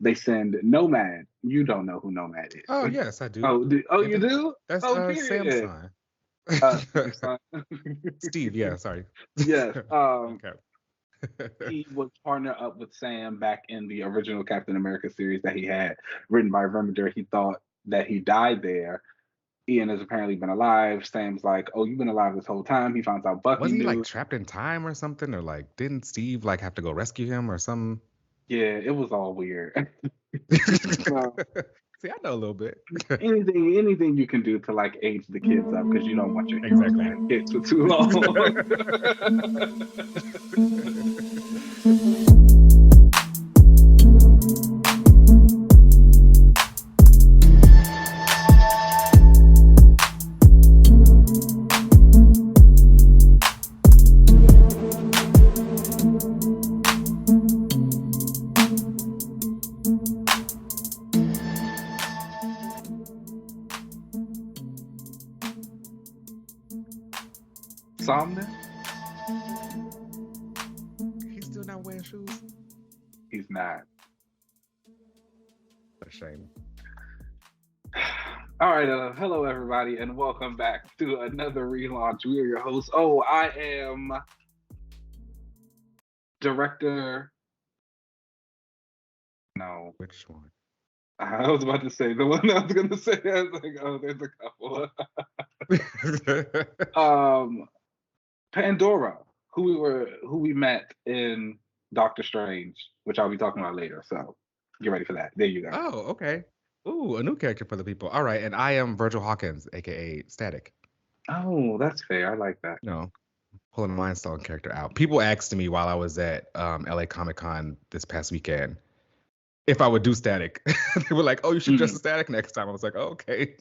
they send Nomad. You don't know who Nomad Oh is. yes, I do. Oh, Yeah, you do? that's Oh, Sam's period. son. Steve's son. Steve, yeah, sorry. Yes. Okay. He was partnered up with Sam back in the original Captain America series that he had written by Remender. He thought that he died there. Ian has apparently been alive. Sam's like, "Oh, you've been alive this whole time." He finds out Bucky Wasn't he like knew. trapped in time or something? Or like didn't Steve like have to go rescue him or something? Yeah, it was all weird. So See, I know a little bit. anything you can do to like age the kids up because you don't want your heroes Exactly. being kids for too long. Somnus? He's still not wearing shoes. He's not. What a shame. All right, hello everybody, and welcome back to another relaunch. We are your hosts. Oh, I am director. No, Which one? I was about to say the one I was going to say. I was like, oh, there's a couple. Pandora, who we met in Doctor Strange, which I'll be talking about later. So get ready for that. There you go. Oh, okay. Ooh, a new character for the people. All right, and I am Virgil Hawkins, aka Static. Oh, that's fair. I like that. No, pulling a Mind Stone character out. People asked me while I was at LA Comic Con this past weekend if I would do Static. They were like, "Oh, you should dress as Static next time." I was like, oh, "Okay."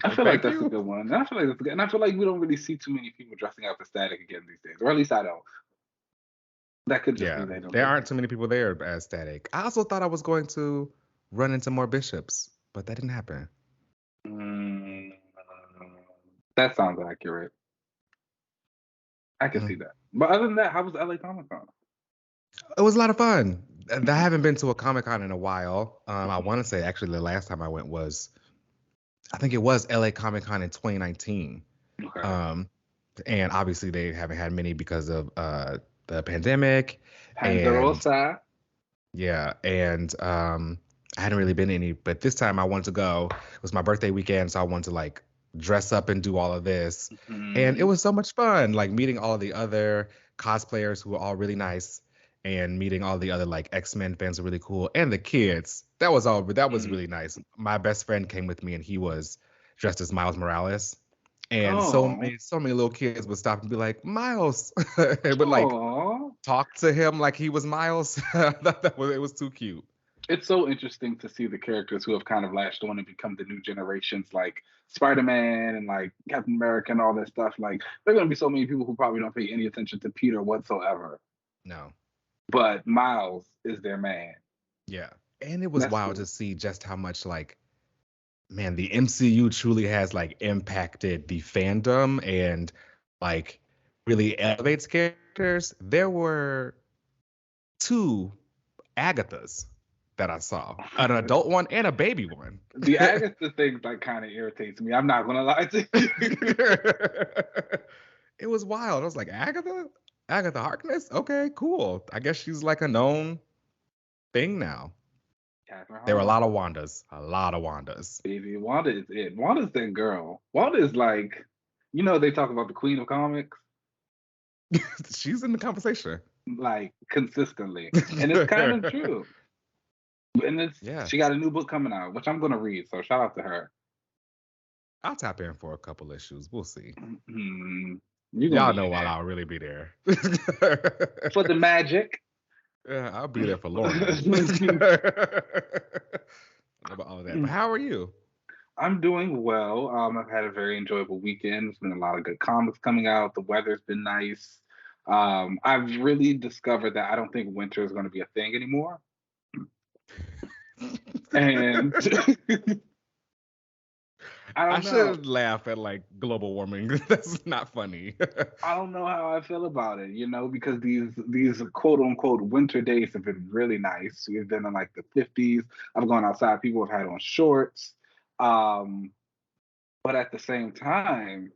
I feel like Thank that's a you. good one. I feel like that's good. And I feel like we don't really see too many people dressing up as Static again these days. Or at least I don't. That could just be Yeah, they don't there do aren't too many people there as Static. I also thought I was going to run into more bishops, but that didn't happen. that. That sounds accurate. I can see Mm. that. But other than that, how was LA Comic Con? It was a lot of fun. I haven't been to a Comic Con in a while. I want to say actually the last time I went was, I think it was LA Comic Con in 2019. Okay. And obviously they haven't had many because of the pandemic. And Pandarosa. yeah, and I hadn't really been to any, but this time I wanted to go. It was my birthday weekend, so I wanted to like dress up and do all of this. And it Mm-hmm. was so much fun, like meeting all of the other cosplayers who were all really nice and meeting all the other like X-Men fans were really cool. And the kids, that was really nice. My best friend came with me and he was dressed as Miles Morales. And Oh. so many little kids would stop and be like, Miles, and would like Oh. talk to him like he was Miles. I thought it was too cute. It's so interesting to see the characters who have kind of latched on and become the new generations, like Spider-Man and like Captain America and all that stuff. Like, there are going to be so many people who probably don't pay any attention to Peter whatsoever, No. but Miles is their man. Yeah. And it was That's wild cool. to see just how much like, man, the MCU truly has like impacted the fandom and like really elevates characters. There were two Agathas that I saw, an adult one and a baby one. The Agatha thing like kind of irritates me. I'm not gonna lie to you. It was wild. I was like, Agatha? Agatha Harkness? Okay, cool. I guess she's like a known thing now. Catherine There were a lot Hahn. of Wandas. A lot of Wandas. Baby, Wanda is it. Wanda's that girl. Wanda is like, they talk about the Queen of Comics She's in the conversation. like consistently, and it's kind of true. And Yeah. she got a new book coming out, which I'm gonna read. So shout out to her. I'll tap in for a couple issues. We'll see. Mm, you're gonna Y'all be know in while there I'll really be there. for the magic. Yeah, I'll be there for Lorna. About all of that. But how are you? I'm doing well. I've had a very enjoyable weekend. There's been a lot of good comics coming out. The weather's been nice. I've really discovered that I don't think winter is going to be a thing anymore. And I I don't know. should laugh at like global warming. That's not funny. I don't know how I feel about it, because these quote unquote winter days have been really nice. We've been in like the 50s. I've gone outside. People have had on shorts. Um, but at the same time,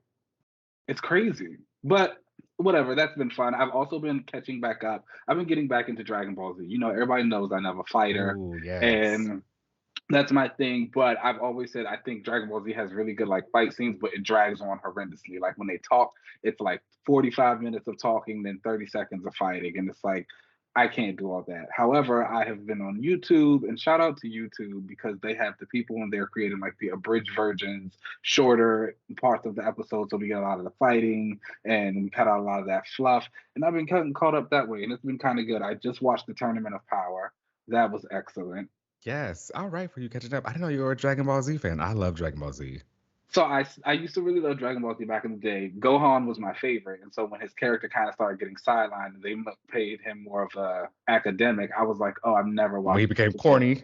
it's crazy. But whatever, that's been fun. I've also been catching back up. I've been getting back into Dragon Ball Z. Everybody knows I love a fighter, Oh, yes. and that's my thing. But I've always said I think Dragon Ball Z has really good like fight scenes, but it drags on horrendously. Like when they talk, it's like 45 minutes of talking, then 30 seconds of fighting, and it's like I can't do all that. However, I have been on YouTube, and shout out to YouTube because they have the people in there creating like the abridged versions, shorter parts of the episode, so we get a lot of the fighting and we cut out a lot of that fluff. And I've been caught up that way, and it's been kind of good. I just watched the Tournament of Power. That was excellent. Yes. All right, for you catching up. I didn't know you were a Dragon Ball Z fan. I love Dragon Ball Z. So I used to really love Dragon Ball Z back in the day. Gohan was my favorite, and so when his character kind of started getting sidelined and they paid him more of a academic, I was like, oh, I'm never When he watching became this show. corny.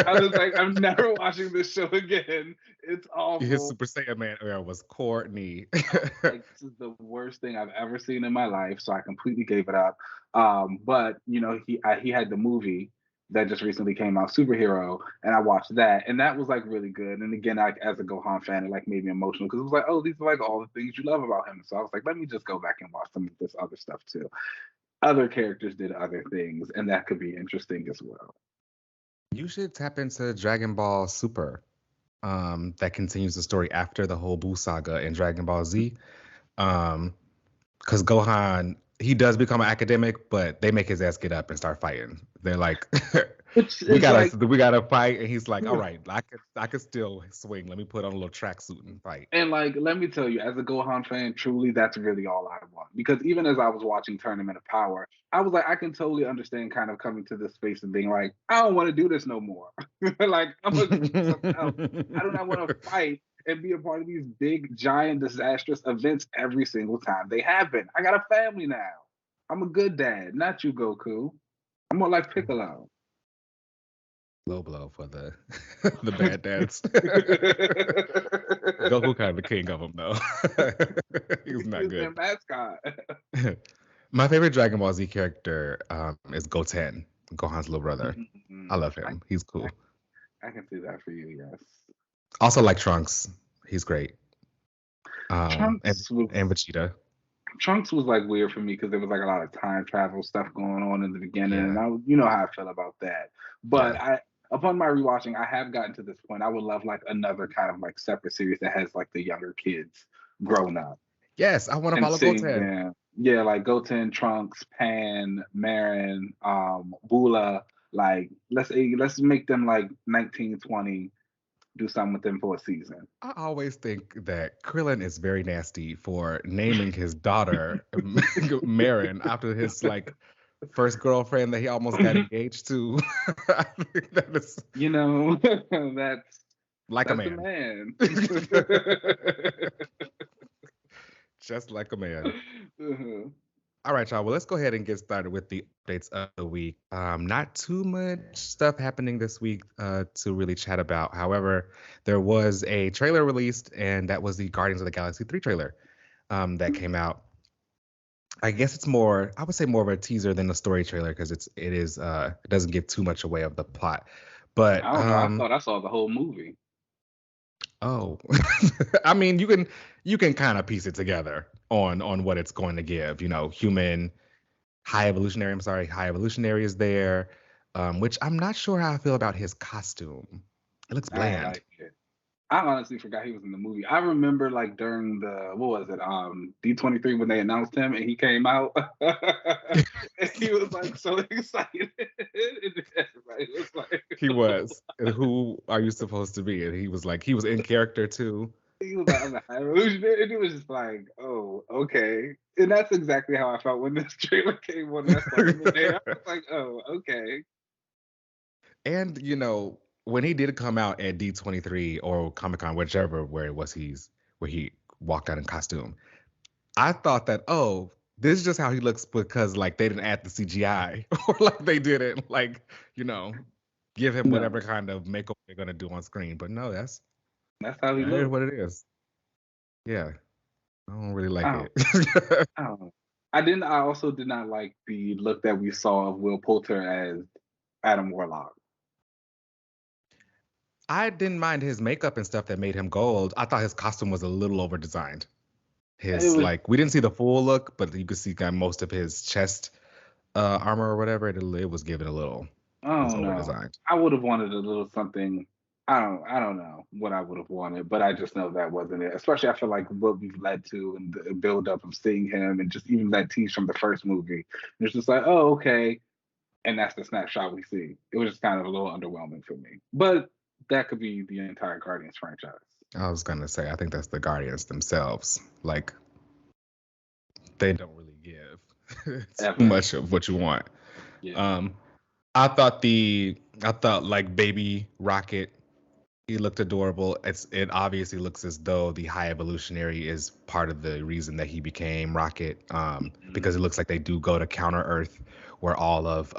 I was like, I'm never watching this show again. It's awful. His Super Saiyan Man era was corny. Like this is the worst thing I've ever seen in my life, so I completely gave it up. But he had the movie that just recently came out, Superhero, and I watched that, and that was like really good. And again, like as a Gohan fan, it like made me emotional because it was like, oh, these are like all the things you love about him. So I was like, let me just go back and watch some of this other stuff too. Other characters did other things, and that could be interesting as well. You should tap into Dragon Ball Super. That continues the story after the whole Buu saga in Dragon Ball Z. Because Gohan, he does become an academic, but they make his ass get up and start fighting. They're like, we gotta fight, and he's like, all right, I could still swing. Let me put on a little tracksuit and fight. And like, let me tell you, as a Gohan fan, truly, that's really all I want. Because even as I was watching Tournament of Power, I was like, I can totally understand kind of coming to this space and being like, I don't want to do this no more. Like, I'm gonna do something else. I do not want to fight and be a part of these big, giant, disastrous events every single time they happen. I got a family now. I'm a good dad, not you, Goku. I'm more like Piccolo. Low blow for the the bad dads. Goku kind of the king of them though. He's not He's good. their mascot. My favorite Dragon Ball Z character is Goten, Gohan's little brother. I love him. He's cool. I can see that for you, yes. Also like Trunks. He's great. Trunks and Vegeta. Trunks was like weird for me because there was like a lot of time travel stuff going on in the beginning, and you know how I feel about that. But upon my rewatching, I have gotten to this point. I would love like another kind of like separate series that has like the younger kids growing up. Yes, I want to follow Goten. Them. Yeah, like Goten, Trunks, Pan, Marin, Bula. Like let's make them like 19, 20. Do something with them for a season. I always think that Krillin is very nasty for naming his daughter Marin after his like first girlfriend that he almost got engaged to. I think that is, that's like that's a man. Just like a man. Uh-huh. All right, y'all. Well, let's go ahead and get started with the updates of the week. Not too much stuff happening this week to really chat about. However, there was a trailer released, and that was the Guardians of the Galaxy 3 trailer that came out. I guess it's more, I would say more of a teaser than a story trailer because it doesn't give too much away of the plot. But I don't know. I thought I saw the whole movie. Oh, I mean, you can kind of piece it together on what it's going to give. Human high evolutionary is there, which I'm not sure how I feel about his costume. It looks bland. I like it. I honestly forgot he was in the movie. I remember like during the D23 when they announced him and he came out and he was like so excited. Everybody was like, he was. And who are you supposed to be? And he was like, he was in character too. He was like, I'm the high evolutionary. And it was just like, oh, okay. And that's exactly how I felt when this trailer came on. I was like, oh, okay. And when he did come out at D23 or Comic-Con, whichever where it was where he walked out in costume, I thought that, oh, this is just how he looks because like they didn't add the CGI or like they didn't like, give him whatever kind of makeup they're gonna do on screen. But no, That's how he That is looks. what it is. Yeah, I don't really like Oh, it. oh. I also did not like the look that we saw of Will Poulter as Adam Warlock. I didn't mind his makeup and stuff that made him gold. I thought his costume was a little over designed. It His was, like we didn't see the full look, but you could see kind of most of his chest armor or whatever. It was given a little. I It was don't over know. designed. I would have wanted a little something. I don't know what I would have wanted, but I just know that wasn't it. Especially I feel like what we've led to and the build up of seeing him and just even that tease from the first movie. It's just like, oh, okay. And that's the snapshot we see. It was just kind of a little underwhelming for me. But that could be the entire Guardians franchise. I was gonna say I think that's the Guardians themselves. Like they don't really give too Ever. much of what you want. Yeah. Um, I thought like baby Rocket, he looked adorable. It obviously looks as though the High Evolutionary is part of the reason that he became Rocket. Mhm. Because it looks like they do go to Counter Earth, where all of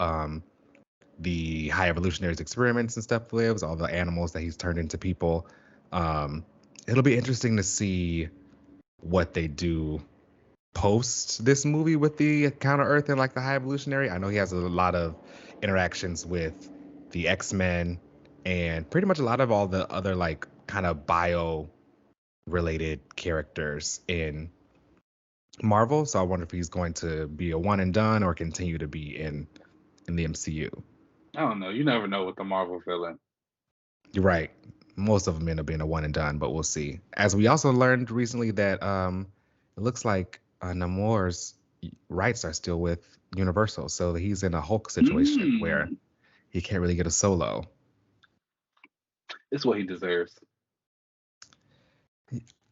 the High Evolutionary's experiments and stuff lives, all the animals that he's turned into people. Um, it'll be interesting to see what they do post this movie with the Counter Earth and like the High Evolutionary. I know he has a lot of interactions with the X-Men and pretty much a lot of all the other like kind of bio related characters in Marvel. So I wonder if he's going to be a one and done or continue to be in the MCU. I don't know. You never know with the Marvel villain. You're right. Most of them end up being a one and done, but we'll see. As we also learned recently that it looks like Namor's rights are still with Universal, so he's in a Hulk situation where Mm, he can't really get a solo. it's what he deserves.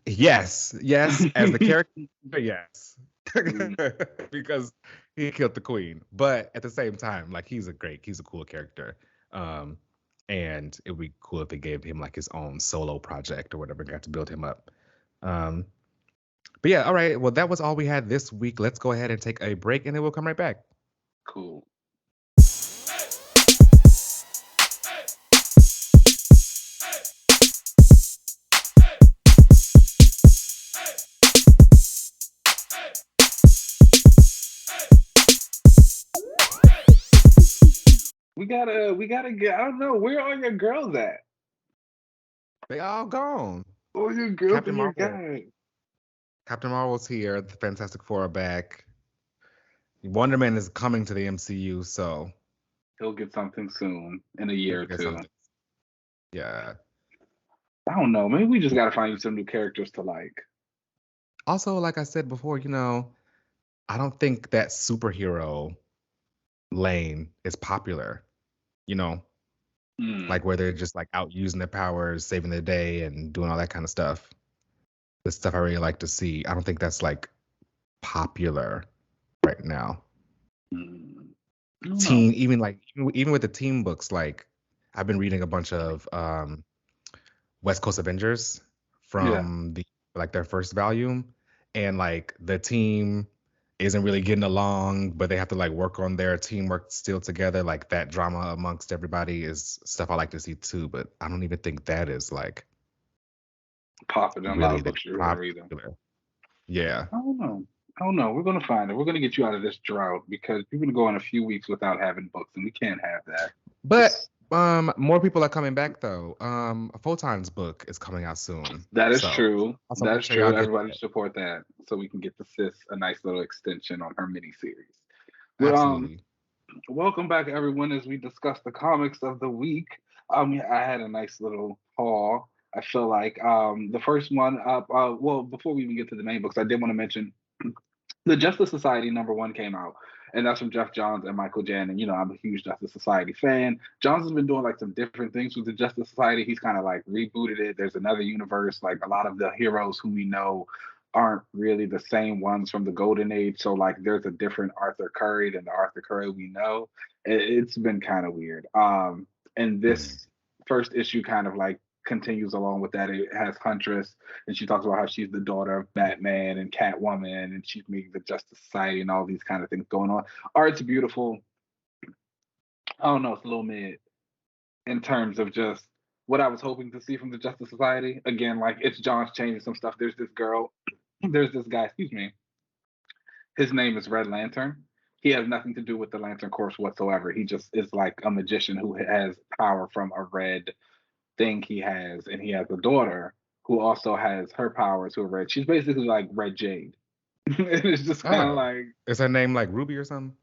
Yes, yes, as the character, yes, Mm, because he killed the queen. But at the same time, like he's a cool character. Um, and it would be cool if they gave him like his own solo project or whatever, got to build him up. Um, but yeah, all right. Well, that was all we had this week. Let's go ahead and take a break, and then we'll come right back. cool. We gotta get. I don't know. Where are your girls at? They all gone. All your girls Captain and your Marvel. guys. Captain Marvel's here. The Fantastic Four are back. Wonder Man is coming to the MCU, so He'll get something soon in a year he'll or get two. something. Yeah. I don't know. Maybe we just gotta find you some new characters to like. Also, like I said before, I don't think that superhero lane is popular. You know, Hmm. like where they're just like out using their powers, saving the day, and doing all that kind of stuff. The stuff I really like to see. I don't think that's like popular right now. Hmm. I don't know. Teen, even with the team books, like I've been reading a bunch of West Coast Avengers Yeah. from their first volume, and like the team isn't really getting along, but they have to like work on their teamwork still together. Like that drama amongst everybody is stuff I like to see too, but I don't even think that is like Popping in a lot really of that books you're gonna read them. popular. Yeah. I don't know. I don't know. We're gonna find it. We're gonna get you out of this drought because you're gonna go in a few weeks without having books, and we can't have that. But It's more people are coming back though. Photon's book is coming out soon. that is So true. also That make is sure y'all true. get Everybody that. support that so we can get the sis a nice little extension on her mini series. Well, Absolutely. welcome back everyone as we discuss the comics of the week. I had a nice little haul. I feel like the first one up. Well, before we even get to the main books, I did want to mention the Justice Society #1 came out, and that's from Jeff Johns and Michael Janin. You know, I'm a huge Justice Society fan. Johns has been doing like some different things with the Justice Society. He's kind of like rebooted it. There's another universe. Like a lot of the heroes who we know aren't really the same ones from the Golden Age. So like, there's a different Arthur Curry than the Arthur Curry we know. It's been kind of weird. And Mm. this first issue kind of like continues along with that. It has Huntress, and she talks about how she's the daughter of Batman and Catwoman, and she's meeting the Justice Society and all these kind of things going on. Art's beautiful. I don't know, it's a little mid in terms of just what I was hoping to see from the Justice Society. Again, like it's John's changing some stuff. There's this girl, there's this guy, excuse me. His name is Red Lantern. He has nothing to do with the Lantern Corps whatsoever. He just is like a magician who has power from a red thing he has, and he has a daughter who also has her powers who are red. She's basically like Red Jade. And it's just kind of Oh, like is her name like Ruby or something?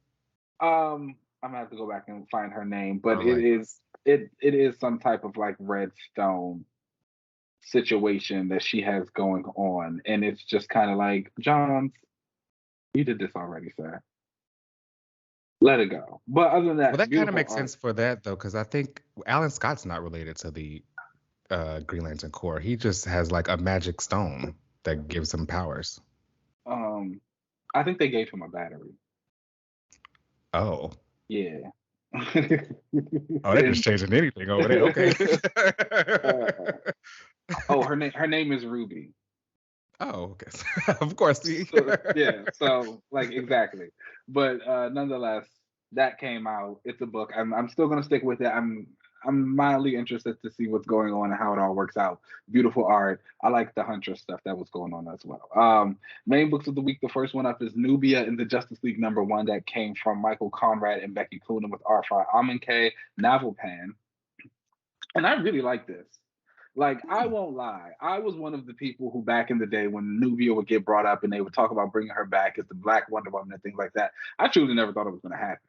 I'm gonna have to go back and find her name, but Or it like, is it is some type of like redstone situation that she has going on, and it's just kind of like Johns, you did this already, sir. Let it go. But other than well, that, that kind of beautiful makes art. sense for that though, because I think Alan Scott's not related to the Green Lantern Corps. He just has like a magic stone that gives him powers. Um, I think they gave him a battery. Oh. Yeah. Oh, they're just And changing anything over there. Okay. uh, oh, her name is Ruby. Oh, okay. Of course. So yeah, so like exactly. But nonetheless, that came out. It's a book. I'm still gonna stick with it. I'm mildly interested to see what's going on and how it all works out. Beautiful art. I like the Huntress stuff that was going on as well. Main books of the week. The first one up is Nubia in the Justice League #1 that came from Michael Conrad and Becky Cloonan with art by Amancay, Nahvelpan. And I really like this. Like, I Hmm. won't lie. I was one of the people who, back in the day, when Nubia would get brought up and they would talk about bringing her back as the Black Wonder Woman and things like that, I truly never thought it was going to happen.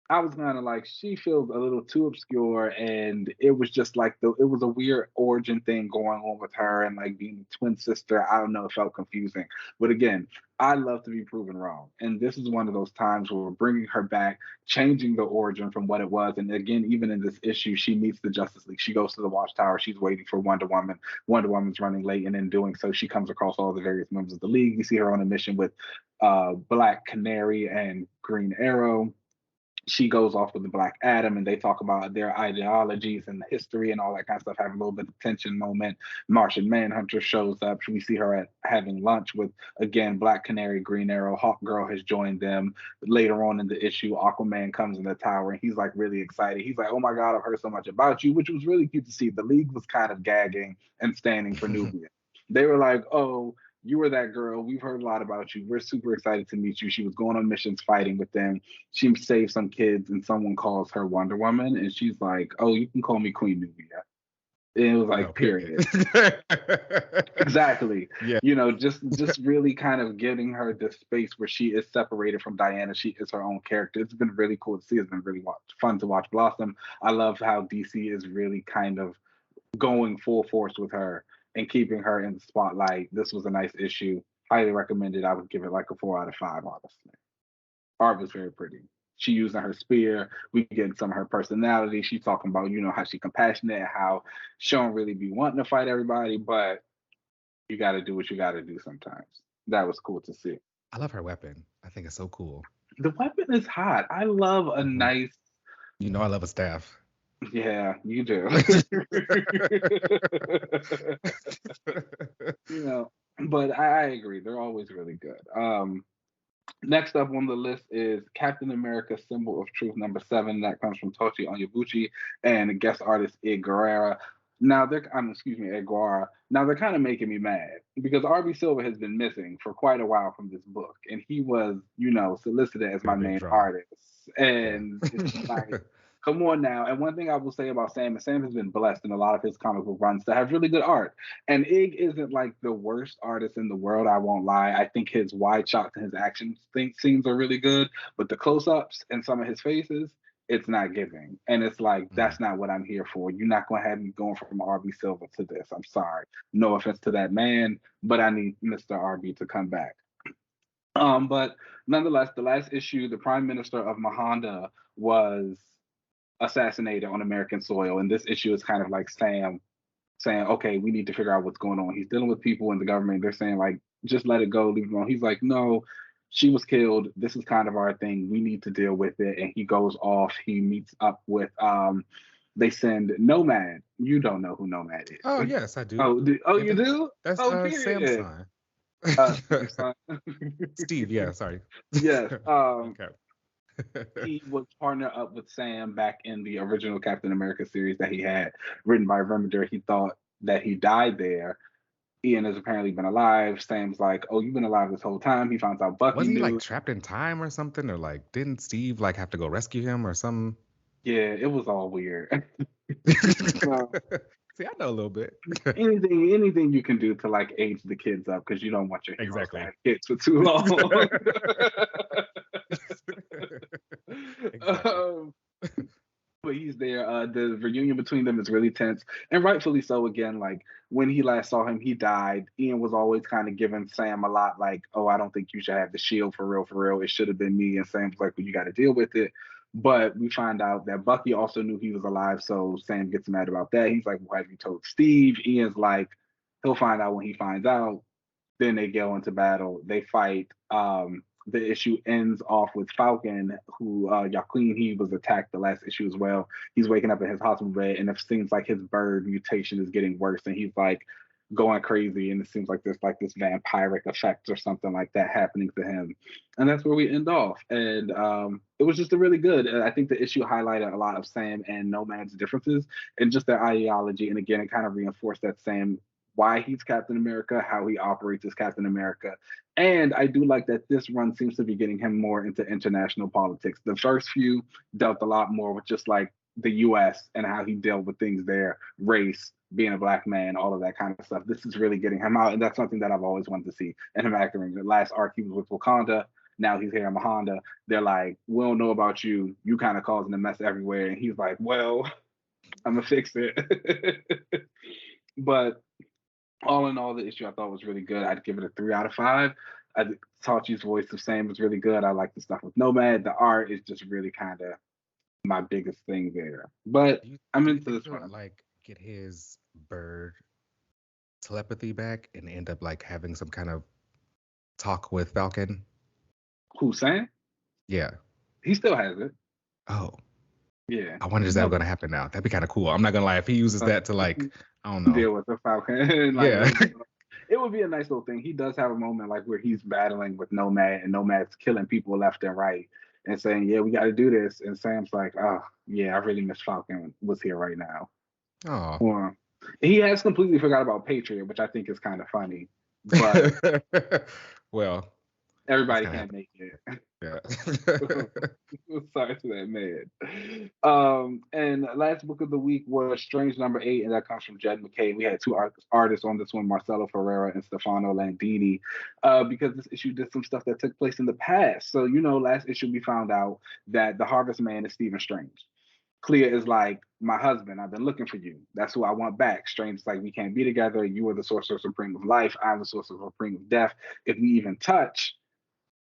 I was kind of like, she feels a little too obscure, and it was just like it was a weird origin thing going on with her, and like being the twin sister. I don't know, it felt confusing. But again, I love to be proven wrong, and this is one of those times where we're bringing her back, changing the origin from what it was. And again, even in this issue, she meets the Justice League. She goes to the Watchtower. She's waiting for Wonder Woman. Wonder Woman's running late, and in doing so, she comes across all the various members of the League. We see her on a mission with Black Canary and Green Arrow. She goes off with the Black Adam, and they talk about their ideologies and history and all that kind of stuff. Have a little bit of tension moment. Martian Manhunter shows up. We see her at having lunch with, again, Black Canary, Green Arrow. Hawk Girl has joined them. Later on in the issue, Aquaman comes in the tower, and he's like really excited. He's like, "Oh my God, I've heard so much about you," which was really cute to see. The League was kind of gagging and standing for Nubia. They were like, "Oh, you were that girl. We've heard a lot about you. We're super excited to meet you." She was going on missions fighting with them. She saved some kids, and someone calls her Wonder Woman, and she's like, "Oh, you can call me Queen Nubia." And it was Oh, like, period. period. Exactly. Yeah. Just really kind of giving her this space where she is separated from Diana. She is her own character. It's been really cool to see. It's been really fun to watch blossom. I love how DC is really kind of going full force with her and keeping her in the spotlight. This was a nice issue. Highly recommended. I would give it like a 4 out of 5, honestly. Art was very pretty. She using her spear. We get some of her personality. She's talking about, how she compassionate and how she don't really be wanting to fight everybody, but you got to do what you got to do sometimes. That was cool to see. I love her weapon. I think it's so cool. The weapon is hot. I love a Hmm. nice. You know, I love a staff. Yeah, you do. you know, but I agree. They're always really good. Next up on the list is Captain America: Symbol of Truth #7. That comes from Tochi Onyebuchi and guest artist Ed Guerrera. Now excuse me, Ed Guara. Now they're kind of making me mad because RB Silver has been missing for quite a while from this book, and he was, solicited as my Very big main draw. artist. Yeah. And it's just like, come on now. And one thing I will say about Sam is Sam has been blessed in a lot of his comic book runs to have really good art. And Ig isn't like the worst artist in the world, I won't lie. I think his wide shots and his action scenes are really good, but the close-ups and some of his faces, it's not giving. And it's like, Mhm. that's not what I'm here for. You're not going to have me going from RB Silver to this. I'm sorry. No offense to that man, but I need Mr. RB to come back. But nonetheless, the last issue, the Prime Minister of Mahanda was assassinated on American soil. And this issue is kind of like Sam saying, okay, we need to figure out what's going on. He's dealing with people in the government. They're saying, like, just let it go, leave it alone. He's like, no, she was killed. This is kind of our thing. We need to deal with it. And he goes off. He meets up with, they send Nomad. You don't know who Nomad Oh is. yes, I do. Oh, Yeah, you do? that's Oh, Sam's period. son. Steve's son. Steve, yeah, sorry. Yes. Okay. He would partner up with Sam back in the original Captain America series that he had written by Remender. He thought that he died there. Ian has apparently been alive. Sam's like, "Oh, you've been alive this whole time." He finds out Bucky Wasn't he like knew. trapped in time or something? Or like didn't Steve like have to go rescue him or something? Yeah, it was all weird. So See, I know a little bit. anything you can do to like age the kids up because you don't want your heroes to Exactly. have kids for too long. Exactly. um, but he's there. The reunion between them is really tense, and rightfully so. Again, like when he last saw him, he died. Ian was always kind of giving Sam a lot, like, "Oh, I don't think you should have the shield for real, for real. It should have been me." And Sam's like, "Well, you got to deal with it." But we find out that Bucky also knew he was alive, so Sam gets mad about that. He's like, "Well, have you told Steve?" Ian's like, "He'll find out when he finds out." Then they go into battle. They fight. The issue ends off with Falcon, who Joaquin, he was attacked the last issue as well. He's waking up in his hospital bed, and it seems like his bird mutation is getting worse, and he's like going crazy, and it seems like there's like this vampiric effect or something like that happening to him, and that's where we end off. And it was just a really good. I think the issue highlighted a lot of Sam and Nomad's differences and just their ideology, and again, it kind of reinforced that Sam why he's Captain America, how he operates as Captain America. And I do like that this run seems to be getting him more into international politics. The first few dealt a lot more with just like the US and how he dealt with things there, race, being a black man, all of that kind of stuff. This is really getting him out. And that's something that I've always wanted to see in him acting. The last arc he was with Wakanda. Now he's here in Mahonda. They're like, we don't know about you. You kind of causing a mess everywhere. And he's like, well, I'm gonna fix it. But all in all, the issue I thought was really good. I'd give it a 3 out of 5. Tochi's voice of Sam was really good. I like the stuff with Nomad. The art is just really kind of my biggest thing there. But Do you I'm do you into think this he'll one. like get his bird telepathy back and end up like having some kind of talk with Falcon? Who Sam? Yeah. He still has it. Oh, Yeah. I wonder is that No, going to happen now? That'd be kind of cool. I'm not gonna lie. If he uses uh, that to like, I don't know. deal with the Falcon. Like Yeah. it would be a nice little thing. He does have a moment like where he's battling with Nomad and Nomad's killing people left and right and saying, "Yeah, we got to do this." And Sam's like, "Oh, yeah, I really miss Falcon was here right now." Oh. Or he has completely forgot about Patriot, which I think is kind of funny. But Well, that's everybody gonna can't happen. make it. Yeah. Sorry to that man. And last book of the week was Strange Number 8, and that comes from Jed MacKay. We had two artists on this one, Marcelo Ferreira and Stefano Landini, because this issue did some stuff that took place in the past. So, last issue we found out that the Harvest Man is Stephen Strange. Clea is like, my husband, I've been looking for you. That's who I want back. Strange is like, we can't be together. You are the sorcerer supreme of life. I'm the sorcerer supreme of death. If we even touch,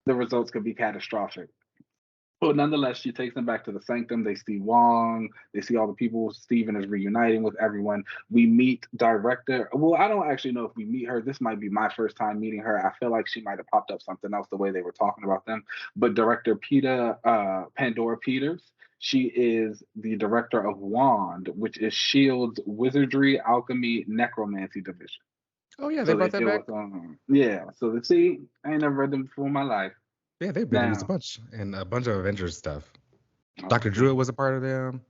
the results could be catastrophic. But nonetheless, she takes them back to the sanctum. They see Wong. They see all the people. Steven is reuniting with everyone. We meet director. Well, I don't actually know if we meet her. This might be my first time meeting her. I feel like she might have popped up something else the way they were talking about them. But director Peter Pandora Peters. She is the director of Wand, which is Shield's wizardry, alchemy, necromancy division. Oh yeah, they So they brought that deal back. with yeah. So the see, I ain't never read them before in my life. Yeah, they've been used a Now, bunch and a bunch of Avengers stuff. Dr. okay. Druid was a part of them.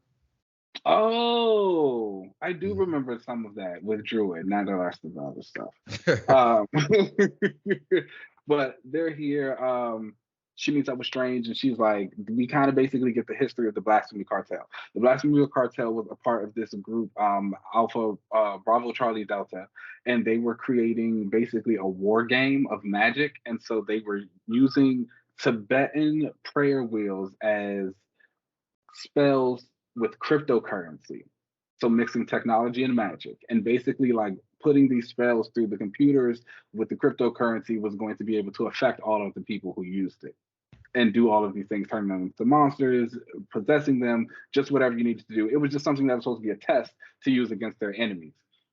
Oh, I do Mhm. remember some of that with Druid, not the rest of the other stuff. Um, but they're here. She meets up with Strange, and she's like, we kind of basically get the history of the Blasphemy Cartel. The Blasphemy Cartel was a part of this group, Alpha Bravo Charlie Delta, and they were creating basically a war game of magic, and so they were using Tibetan prayer wheels as spells with cryptocurrency. So mixing technology and magic, and basically like putting these spells through the computers with the cryptocurrency was going to be able to affect all of the people who used it and do all of these things, turning them into monsters, possessing them, just whatever you needed to do. It was just something that was supposed to be a test to use against their enemies.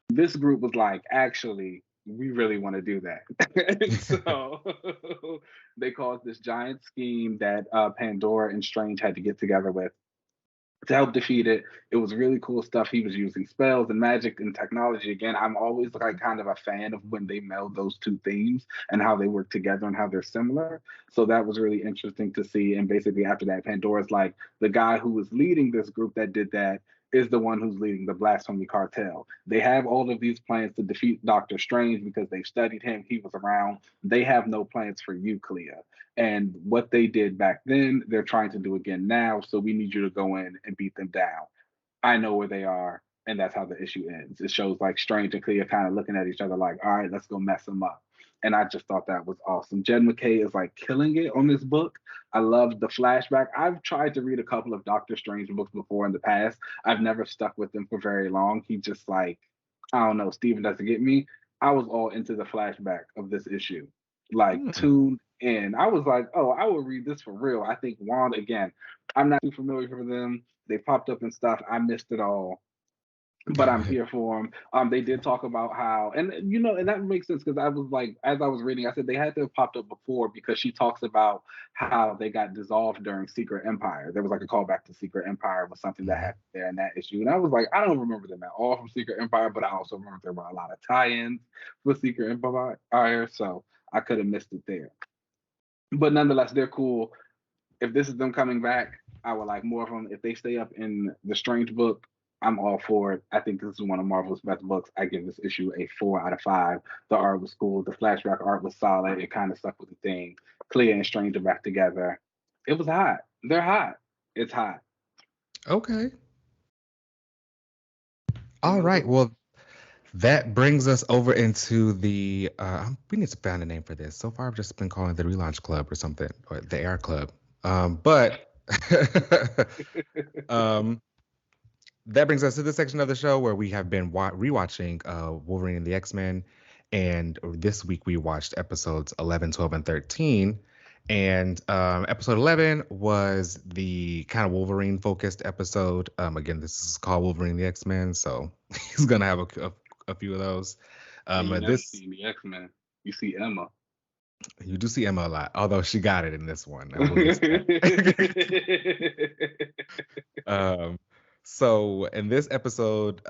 This group was like, actually, we really want to do that. And so they caused this giant scheme that Pandora and Strange had to get together with. to help defeat it. It was really cool stuff. He was using spells and magic and technology. Again, I'm always like kind of a fan of when they meld those two themes and how they work together and how they're similar. So that was really interesting to see. And basically after that, Pandora's like the guy who was leading this group that did that is the one who's leading the blasphemy cartel. They have all of these plans to defeat Doctor Strange because they've studied him. He was around. They have no plans for you, Clea. And what they did back then, they're trying to do again now. So we need you to go in and beat them down. I know where they are, and that's how the issue ends. It shows like Strange and Clea kind of looking at each other like, all right, let's go mess them up. And I just thought that was awesome. Jed MacKay is like killing it on this book. I love the flashback. I've tried to read a couple of Doctor Strange books before in the past. I've never stuck with them for very long. He just like, I don't know, Steven doesn't get me. I was all into the flashback of this issue, like Hmm. tuned in. I was like, oh, I will read this for real. I think Wanda, again, I'm not too familiar with them. They popped up and stuff. I missed it all, but I'm here for them. They did talk about how, and and that makes sense because I was like, as I was reading, I said they had to have popped up before because she talks about how they got dissolved during Secret Empire. There was like a callback to Secret Empire was something that Mhm. happened there in that issue, and I was like, I don't remember them at all from Secret Empire, but I also remember there were a lot of tie-ins with Secret Empire, so I could have missed it there. But nonetheless, they're cool. If this is them coming back, I would like more of them. If they stay up in the Strange book, I'm all for it. I think this is one of Marvel's best books. I give this issue a 4 out of 5. The art was cool. The flashback art was solid. It kind of stuck with the theme. Clea and Strange are back together. It was hot. They're hot. It's hot. Okay. And All those right. are Well, that brings us over into the. We need to find a name for this. So far, I've just been calling it the Relaunch Club or something, or the Air Club. But um, that brings us to the section of the show where we have been rewatching Wolverine and the X-Men. And this week we watched episodes 11, 12, and 13. And episode 11 was the kind of Wolverine focused episode. Again, this is called Wolverine and the X-Men. So he's going to have a few of those. and you never This, see the X-Men. You see Emma. you do see Emma a lot, although she got it in this one. And we'll get to that. Um, so in this episode,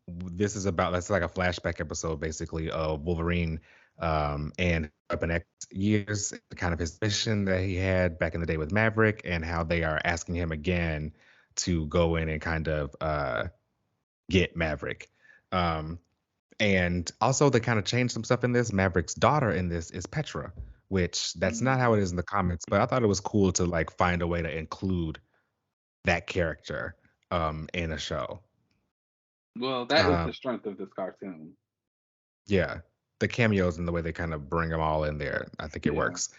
this is about that's like a flashback episode basically of Wolverine and Weapon X years, kind of his mission that he had back in the day with Maverick, and how they are asking him again to go in and kind of get Maverick. Um, and also they kind of changed some stuff in this. Maverick's daughter in this is Petra, which that's not how it is in the comics, but I thought it was cool to like find a way to include that character in a show. Well, that is Um, the strength of this cartoon. yeah, the cameos and the way they kind of bring them all in there, I think it Yeah. works.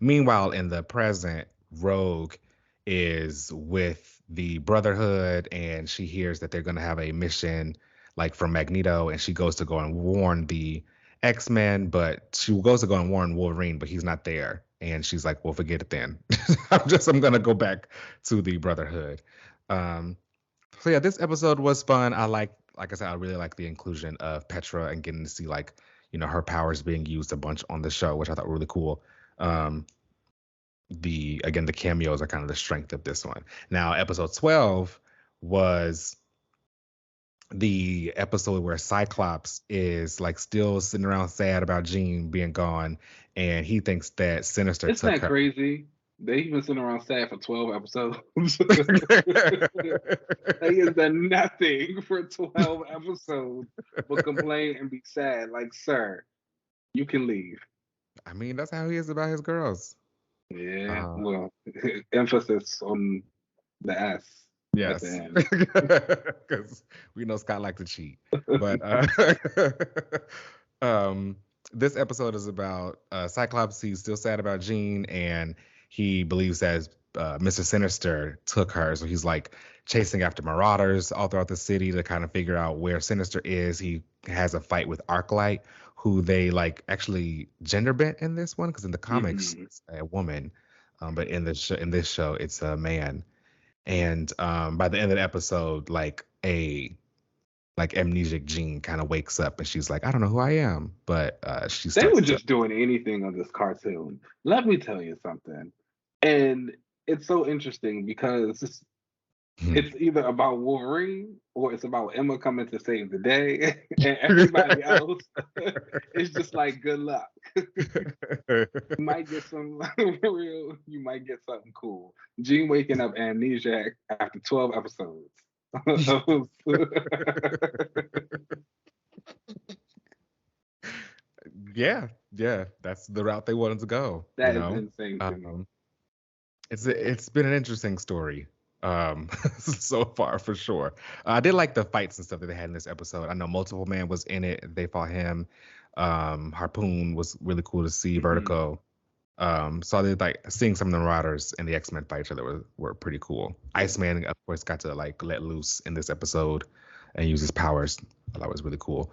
Meanwhile, in the present, Rogue is with the Brotherhood, and she hears that they're going to have a mission like from Magneto, and she goes to go and warn the X-Men, but she goes to go and warn Wolverine, but he's not there. And she's like, well, forget it then. I'm gonna go back to the Brotherhood. Um, So yeah, this episode was fun. Like I said, I really like the inclusion of Petra and getting to see like, her powers being used a bunch on the show, which I thought were really cool. Um, the cameos are kind of the strength of this one. Now, episode 12 was the episode where Cyclops is like still sitting around sad about Jean being gone, and he thinks that Sinister Isn't took that her. crazy? They even sitting around sad for 12 episodes. They has done nothing for 12 episodes but complain and be sad. Like, sir, you can leave. I mean, that's how he is about his girls. Yeah, Uh, well, emphasis on the S at the Yes, end. because we know Scott likes to cheat. But um, this episode is about Cyclops. He's still sad about Jean, and he believes that Mr. Sinister took her. So he's like chasing after marauders all throughout the city to kind of figure out where Sinister is. He has a fight with Arclight, who they like actually gender bent in this one, because in the comics Hmm. it's a woman, but in this show it's a man. And by the end of the episode, like amnesic Jean kind of wakes up and she's like, I don't know who I am, but she They were starts to. just doing anything on this cartoon. Let me tell you something. And it's so interesting because It's either about Wolverine or it's about Emma coming to save the day, and everybody else is just like, good luck. You might get some real, you might get something cool. Gene waking up amnesiac after 12 episodes. Yeah, that's the route they wanted to go. That is insane to me. It's been an interesting story so far for sure. I did like the fights and stuff that they had in this episode. I know Multiple Man was in it. They fought him. Harpoon was really cool to see. Vertigo. So I did like seeing some of the Marauders and the X-Men fight each other were pretty cool. Iceman, of course, got to like let loose in this episode and use his powers. I thought was really cool.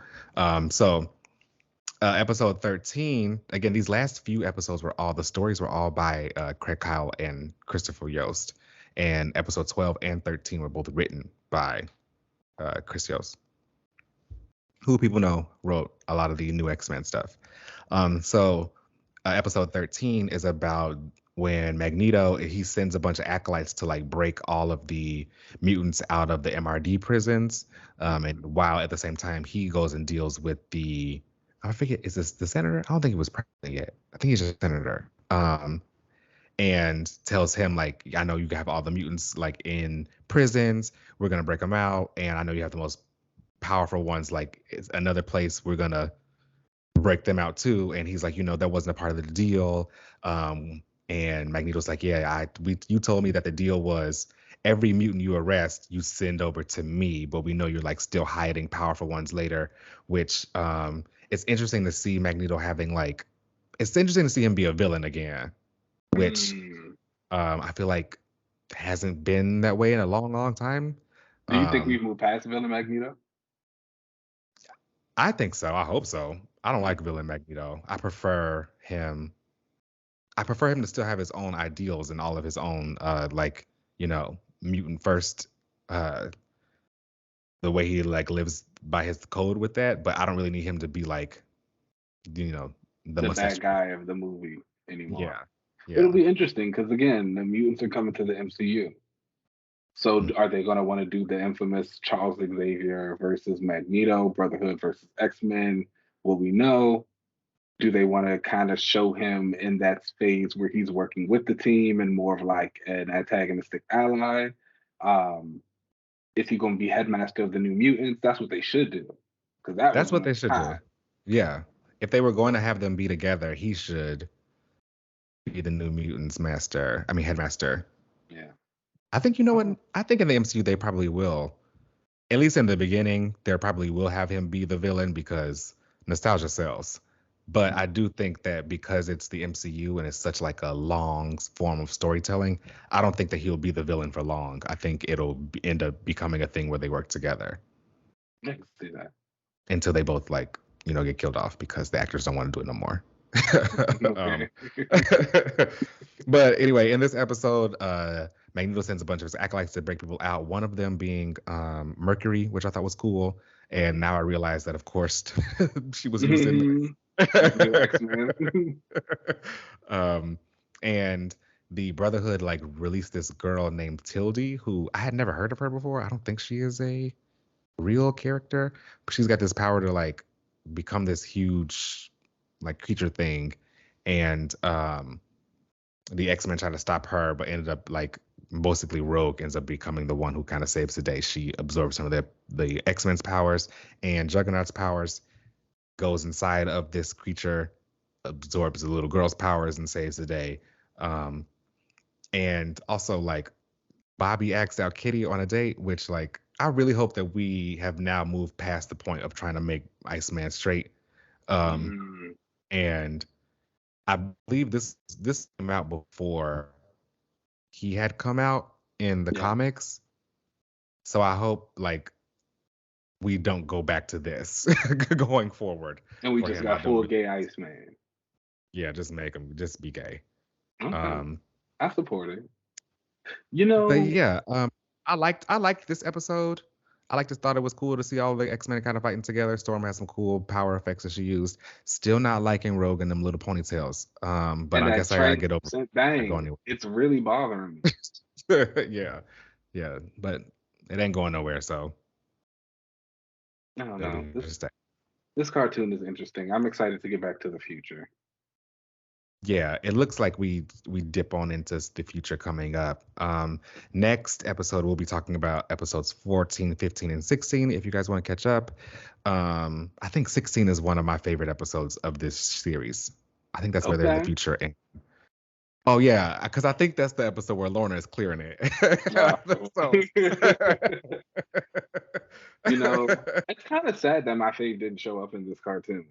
Episode 13, again, these last few episodes the stories were all by Craig Kyle and Christopher Yost. And episode 12 and 13 were both written by Chris Yost, who people know wrote a lot of the new X-Men stuff. Episode 13 is about when Magneto, he sends a bunch of acolytes to like break all of the mutants out of the MRD prisons. And while at the same time, he goes and deals with I forget, is this the senator? I don't think he was president yet. I think he's just a senator. And tells him, like, I know you have all the mutants, like, in prisons. We're going to break them out. And I know you have the most powerful ones. Like, it's another place we're going to break them out, too. And he's like, that wasn't a part of the deal. And Magneto's like, yeah, you told me that the deal was every mutant you arrest, you send over to me. But we know you're, like, still hiding powerful ones later, which... it's interesting to see Magneto having it's interesting to see him be a villain again, which I feel like hasn't been that way in a long, long time. Do you think we've moved past villain Magneto? I think so. I hope so. I don't like villain Magneto. I prefer him to still have his own ideals and all of his own, mutant first, the way he lives by his code with that, but I don't really need him to be the bad guy of the movie anymore. Yeah. It'll be interesting because again, the mutants are coming to the MCU. So are they going to want to do the infamous Charles Xavier versus Magneto, Brotherhood versus X-Men? Will we know? Do they want to kind of show him in that phase where he's working with the team and more of like an antagonistic ally? Is he going to be headmaster of the New Mutants? That's what they should do. Because that's what they should do. Yeah. If they were going to have them be together, he should be the New Mutants headmaster. Yeah. I think, I think in the MCU, they probably will. At least in the beginning, they probably will have him be the villain because nostalgia sells. But I do think that because it's the MCU and it's such like a long form of storytelling, I don't think that he'll be the villain for long. I think it'll end up becoming a thing where they work together. I can see that. Until they both get killed off because the actors don't want to do it no more. But anyway, in this episode, Magneto sends a bunch of his acolytes to break people out. One of them being Mercury, which I thought was cool. And now I realize that, of course, she was used in X-Men. And the Brotherhood released this girl named Tildy, who I had never heard of her before. I don't think she is a real character, but she's got this power to become this huge creature thing. And the X-Men try to stop her, but ended up basically Rogue ends up becoming the one who kind of saves the day. She absorbs some of the X-Men's powers, and Juggernaut's powers, goes inside of this creature, absorbs the little girl's powers, and saves the day. And also Bobby asked out Kitty on a date, which I really hope that we have now moved past the point of trying to make Iceman straight. And I believe this came out before he had come out in the comics. So I hope we don't go back to this going forward. And we just got full gay Iceman. Yeah, just make him just be gay. Okay. I support it. But yeah, I liked this episode. I just thought it was cool to see all the X-Men kind of fighting together. Storm has some cool power effects that she used. Still not liking Rogue and them little ponytails. But I guess I gotta get over it. Dang, it's really bothering me. Yeah. Yeah, but it ain't going nowhere, so I don't it'll be know. interesting. This cartoon is interesting. I'm excited to get back to the future. Yeah, it looks like we dip on into the future coming up. Next episode we'll be talking about episodes 14, 15, and 16 if you guys want to catch up. I think 16 is one of my favorite episodes of this series. I think that's where they're in the Okay. future. Oh yeah, because I think that's the episode where Lorna is clearing it. Uh, So you know, it's kind of sad that my fave didn't show up in this cartoon.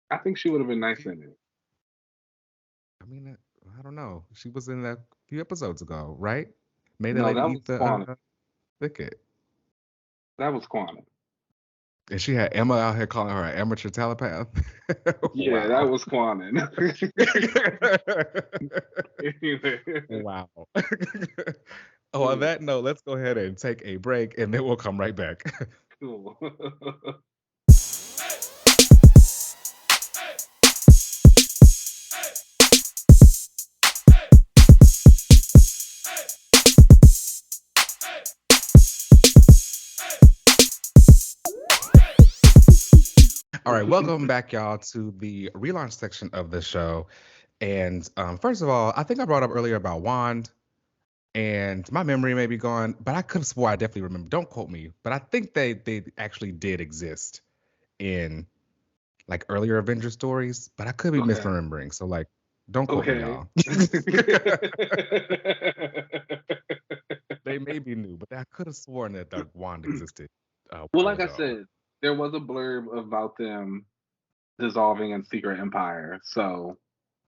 I think she would have been nice in it. I mean, I don't know. She was in a few episodes ago, right? Made the No, lady that eat was the Quantum. thicket. That was Quantum. And she had Emma out here calling her an amateur telepath. Yeah, that Wow. was Quantum. Wow. Oh, on that note, let's go ahead and take a break and then we'll come right back. Cool. All right, welcome back, y'all, to the relaunch section of the show. And first of all, I think I brought up earlier about Wand, and my memory may be gone, but I could have swore I definitely remember. Don't quote me, but I think they actually did exist in like earlier Avenger stories, but I could be Okay. misremembering. So like, don't quote me, Okay. y'all. They may be new, but I could have sworn that like Wand existed a Well, while like I ago. said, there was a blurb about them dissolving in Secret Empire. So,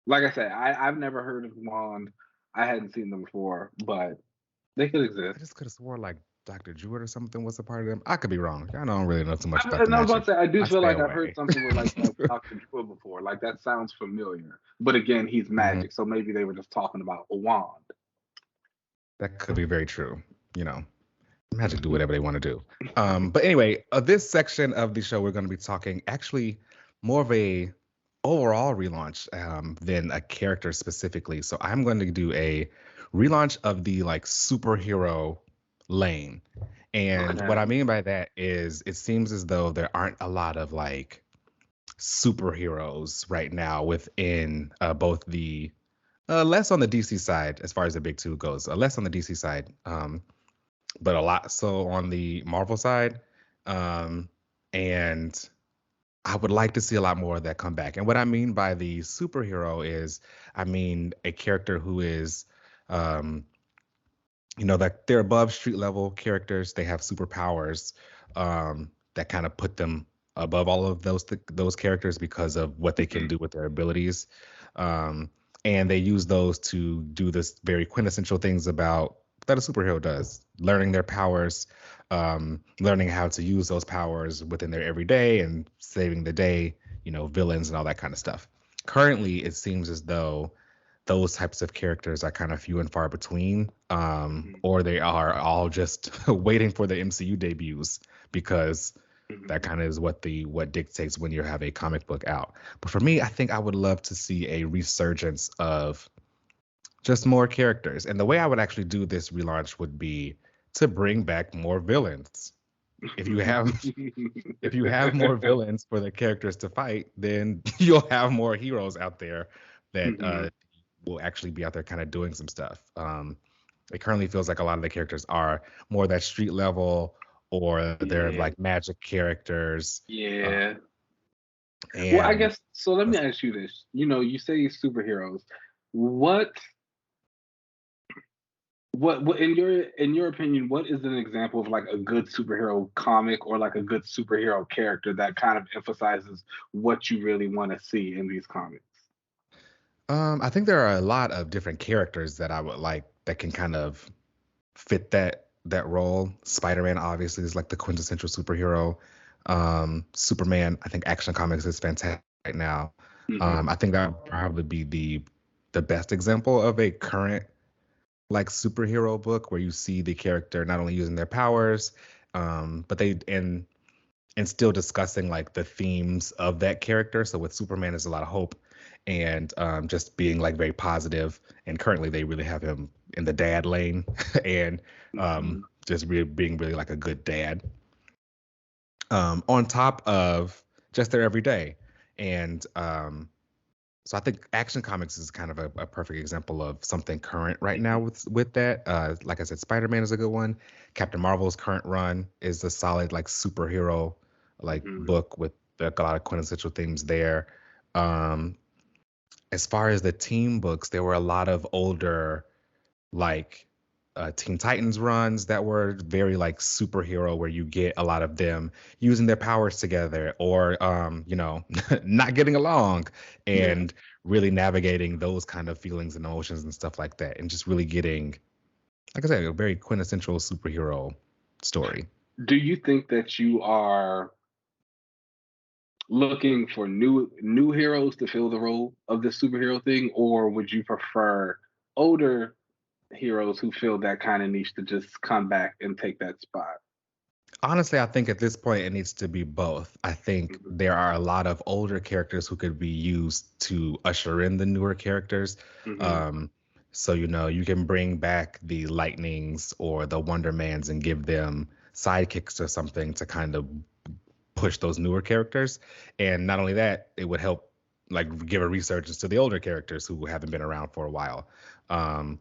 like I said, I've never heard of Wand. I hadn't seen them before, but they could I exist. just could have swore like Dr. Jewett or something was a part of them. I could be wrong. I don't really know too much about the And I was about magic. to say, I do I feel stay like I've heard away. something with like Dr. Drew before. Like that sounds familiar. But again, he's Mhm. magic, so maybe they were just talking about a wand. That could be very true. You know, magic do whatever they want to do. But anyway, this section of the show, we're going to be talking actually more of a overall relaunch than a character specifically. So I'm going to do a relaunch of the like superhero lane. And what I Okay. mean by that is it seems as though there aren't a lot of like superheroes right now within both the less on the DC side as far as the big two goes, less on the DC side, but a lot so on the Marvel side. Um, and I would like to see a lot more of that come back. And what I mean by the superhero is, I mean a character who is, um, that they're above street level characters. They have superpowers that kind of put them above all of those characters because of what they can Mhm. do with their abilities. Um, and they use those to do this very quintessential things about that a superhero does, learning their powers, learning how to use those powers within their everyday and saving the day, villains and all that kind of stuff. Currently, it seems as though those types of characters are kind of few and far between, Mhm. or they are all just waiting for the MCU debuts because that Mhm. kind of is what dictates when you have a comic book out. But for me, I think I would love to see a resurgence of just more characters. And the way I would actually do this relaunch would be to bring back more villains. If you have if you have more villains for the characters to fight, then you'll have more heroes out there that Mhm. will actually be out there kind of doing some stuff. It currently feels like a lot of the characters are more that street level or they're Yeah. like magic characters. Uh, Yeah. Well, I and guess so. Let me ask you this. You say superheroes. What what in your opinion, what is an example of like a good superhero comic or like a good superhero character that kind of emphasizes what you really want to see in these comics? I think there are a lot of different characters that I would like that can kind of fit that role. Spider-Man obviously is like the quintessential superhero. Superman, I think Action Comics is fantastic right now. Hmm. I think that would probably be the best example of a current like superhero book where you see the character not only using their powers, but they and still discussing like the themes of that character. So with Superman, there's a lot of hope and just being like very positive. And currently, they really have him in the dad lane and Mhm. just being really like a good dad. On top of just their everyday. And so I think Action Comics is kind of a perfect example of something current right now with that. Like I said, Spider-Man is a good one. Captain Marvel's current run is a solid like superhero like Mhm. book with like, a lot of quintessential themes there. Um, as far as the team books, there were a lot of older like Teen Titans runs that were very like superhero, where you get a lot of them using their powers together, or not getting along, Yeah. and really navigating those kind of feelings and emotions and stuff like that, and just really getting, like I said, a very quintessential superhero story. Do you think that you are looking for new heroes to fill the role of the superhero thing, or would you prefer older heroes who fill that kind of niche to just come back and take that spot? Honestly, I think at this point it needs to be both. I think Mhm. there are a lot of older characters who could be used to usher in the newer characters. Mhm. Um, so you can bring back the Lightnings or the Wonder Mans and give them sidekicks or something to kind of push those newer characters. And not only that, it would help like give a resurgence to the older characters who haven't been around for a while. Um,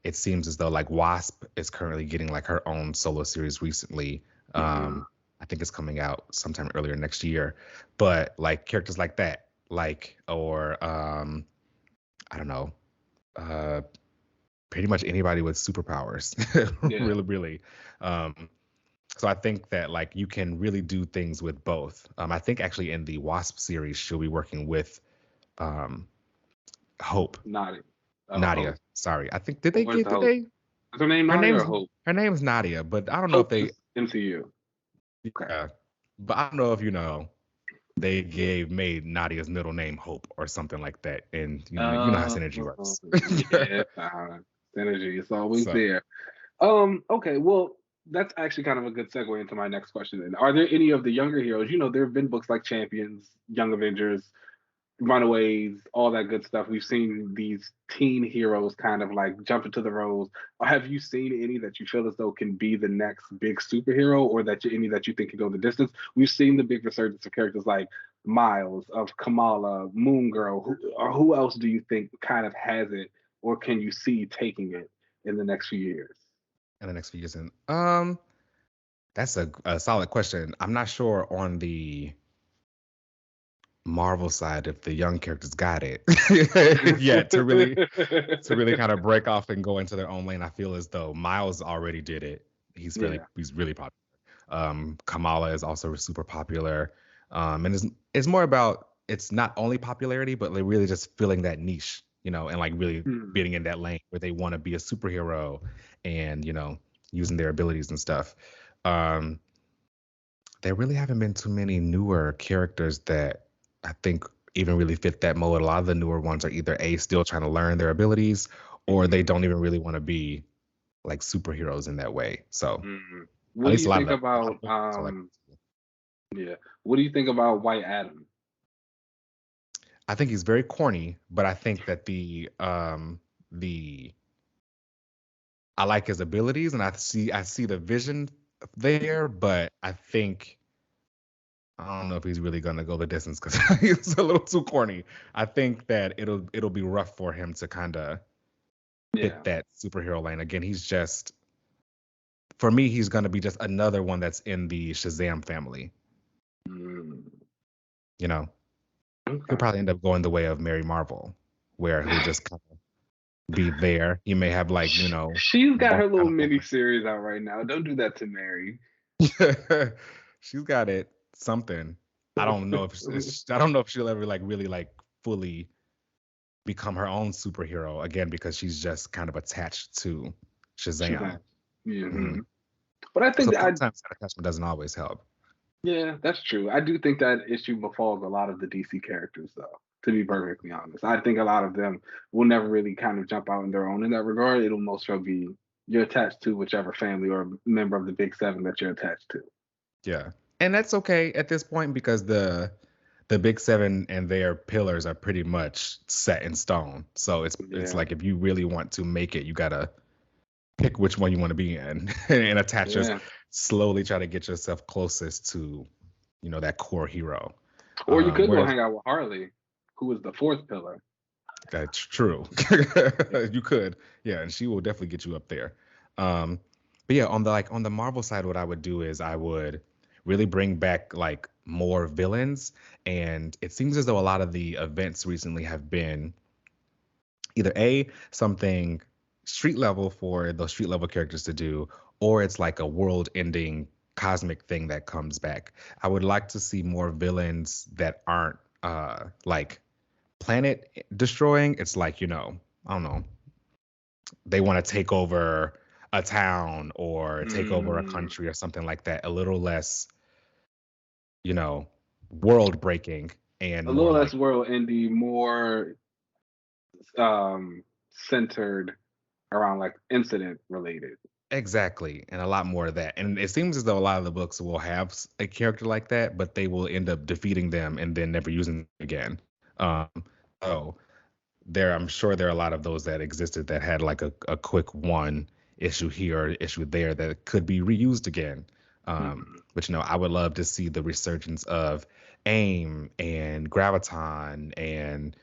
it seems as though like Wasp is currently getting like her own solo series recently. Mhm. I think it's coming out sometime earlier next year. But like characters like that, like or I don't know, uh, pretty much anybody with superpowers, Yeah. really, really. So I think that like you can really do things with both. I think actually in the Wasp series, she'll be working with um, Hope. Nadia. Nadia. Hope. Sorry. I think did they Where's get the did Hope? they Is her name her Nadia or name's Hope? her name's Nadia, but I don't know if Hope they is MCU. Okay. yeah, but I don't know if they made Nadia's middle name Hope or something like that. And you know how Uh, synergy works. yeah, synergy. It's always So there. Okay, well, that's actually kind of a good segue into my next question then. Are there any of the younger heroes? There have been books like Champions, Young Avengers, Runaways, all that good stuff. We've seen these teen heroes kind of like jump into the roles. Have you seen any that you feel as though can be the next big superhero, or any that you think can go the distance? We've seen the big resurgence of characters like Miles, of Kamala, Moon Girl. Who else do you think kind of has it, or can you see taking it in the next few years? in the next few years, and that's a solid question. I'm not sure on the Marvel side if the young characters got it yet to really kind of break off and go into their own lane. I feel as though Miles already did it. Yeah. He's really popular. Kamala is also super popular. And it's more about it's not only popularity, but like really just filling that niche, and like really Hmm. being in that lane where they want to be a superhero and using their abilities and stuff. Um, there really haven't been too many newer characters that I think even really fit that mold. A lot of the newer ones are either A, still trying to learn their abilities, or they Hmm. don't even really want to be like superheroes in that way. So Hmm. at What do least you think a lot about of the ones are like yeah. What do you think about White Adam? I think he's very corny, but I think that the I like his abilities and I see the vision there, but I don't know if he's really gonna go the distance because he's a little too corny. I think that it'll be rough for him to kind of Yeah. fit that superhero lane. Again, for me, he's gonna be just another one that's in the Shazam family. Mm, You know, he'll okay. probably end up going the way of Mary Marvel, where he'll just kind of be there. He may have like, She's got one her kind little of mini moment. series out right now. Don't do that to Mary. She's got it something. I don't know if she'll ever like really like fully become her own superhero again because she's just kind of attached to Shazam. Shazam. Yeah. Hmm. But I So think sometimes that attachment doesn't always help. yeah, that's true. I do think that issue befalls a lot of the DC characters, though. To be perfectly honest, I think a lot of them will never really kind of jump out on their own in that regard. It'll most so be you're attached to whichever family or member of the Big Seven that you're attached to. Yeah. And that's okay at this point because the big seven and their pillars are pretty much set in stone. So it's like if you really want to make it, you gotta pick which one you want to be in and attach us. Slowly try to get yourself closest to, that core hero. Or you could go hang out with Harley, who is the fourth pillar. That's true. You could, yeah, and she will definitely get you up there. But yeah, on the Marvel side, what I would do is I would really bring back like more villains, and it seems as though a lot of the events recently have been either something street level for those street level characters to do, or it's like a world-ending cosmic thing that comes back. I would like to see more villains that aren't like planet destroying. It's like, I don't know, they want to take over a town or take over a country or something like that. A little less, world breaking and a more little like less world indie, more centered around like incident related. exactly, and a lot more of that. And it seems as though a lot of the books will have a character like that, but they will end up defeating them and then never using them again. So I'm sure there are a lot of those that existed that had like a quick one issue here or issue there that could be reused again. But I would love to see the resurgence of AIM and Graviton and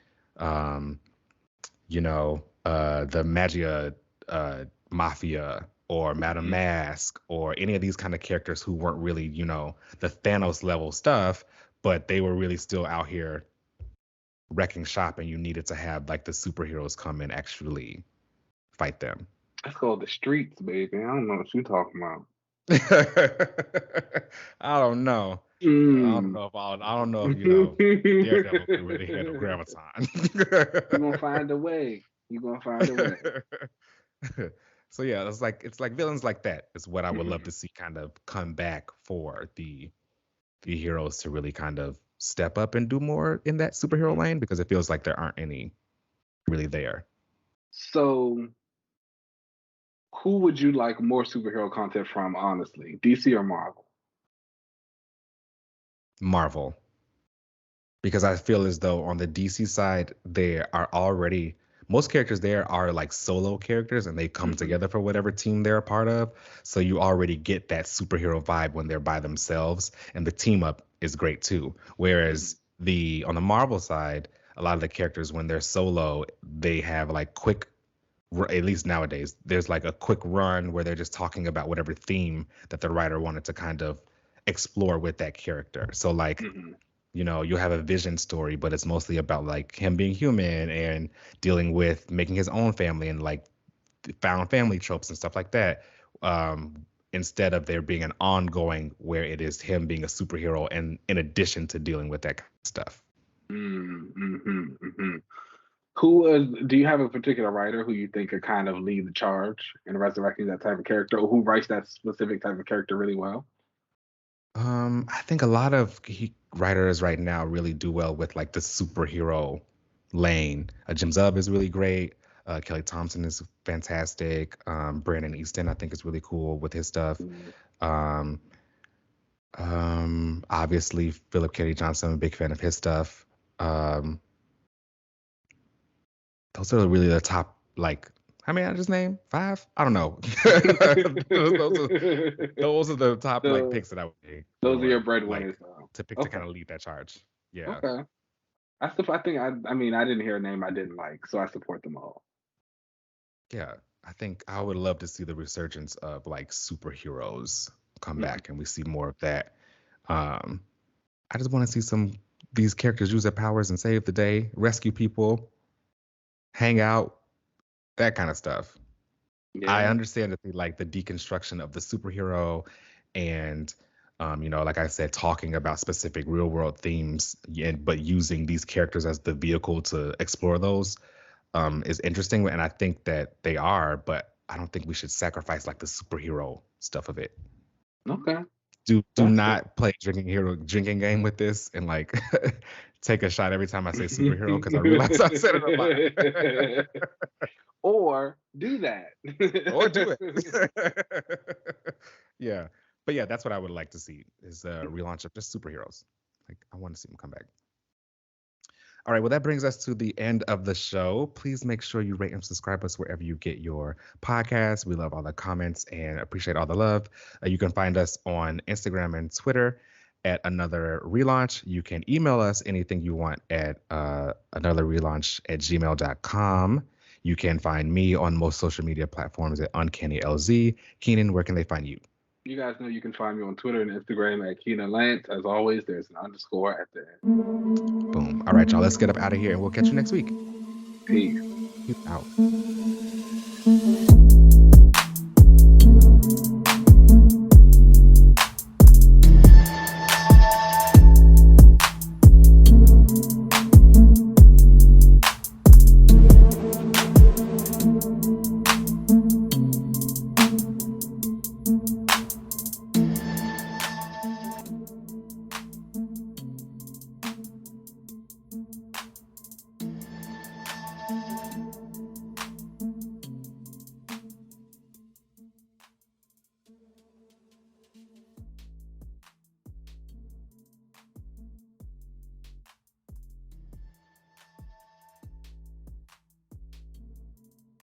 the Magia Mafia or Madame Mask or any of these kind of characters who weren't really, the Thanos level stuff, but they were really still out here wrecking shop, and you needed to have like the superheroes come and actually fight them. That's called the streets, baby. I don't know what you're talking about. I don't know. I don't know if Daredevil could really handle Graviton. You're gonna find a way. So yeah, it's like villains like that is what I would love to see kind of come back for the heroes to really kind of step up and do more in that superhero lane, because it feels like there aren't any really there. So who would you like more superhero content from, honestly? DC or Marvel? Marvel. Because I feel as though on the DC side, there are already most characters there are like solo characters, and they come together for whatever team they're a part of. So you already get that superhero vibe when they're by themselves, and the team up is great too. Whereas on the Marvel side, a lot of the characters when they're solo, they have like quick, at least nowadays, there's like a quick run where they're just talking about whatever theme that the writer wanted to kind of explore with that character. So like, you'll have a Vision story, but it's mostly about like him being human and dealing with making his own family and like found family tropes and stuff like that. Instead of there being an ongoing where it is him being a superhero and in addition to dealing with that kind of stuff. Who do you have a particular writer who you think could kind of lead the charge in resurrecting that type of character, or who writes that specific type of character really well? I think a lot of writers right now really do well with like the superhero lane. Jim Zub is really great. Kelly Thompson is fantastic. Brandon Easton, I think, is really cool with his stuff. Obviously, Philip K. Johnson, I'm a big fan of his stuff. Those are really the top, like, how many I just named? 5? I don't know. those are the top like picks that I would make. Those are your breadwinners, like, to pick to kind of lead that charge. Yeah. Okay. I didn't hear a name I didn't like, so I support them all. Yeah, I think I would love to see the resurgence of like superheroes come back, and we see more of that. I just want to see these characters use their powers and save the day, rescue people, hang out, that kind of stuff. Yeah. I understand that they like the deconstruction of the superhero and like I said, talking about specific real world themes, but using these characters as the vehicle to explore those is interesting. And I think that they are, but I don't think we should sacrifice like the superhero stuff of it. Okay. Do not play drinking game with this and like take a shot every time I say superhero, because I realize I said it a lot. Or do that. Or do it. Yeah. But yeah, that's what I would like to see is a relaunch of just superheroes. Like I want to see them come back. All right, well, that brings us to the end of the show. Please make sure you rate and subscribe us wherever you get your podcasts. We love all the comments and appreciate all the love. You can find us on Instagram and Twitter at Another Relaunch. You can email us anything you want at anotherrelaunch@gmail.com. You can find me on most social media platforms at UncannyLZ. Keenan, where can they find you? You guys know you can find me on Twitter and Instagram at Keenan Lance. As always, there's an underscore at the end. Boom. All right, y'all, let's get up out of here and we'll catch you next week. Peace. Peace out.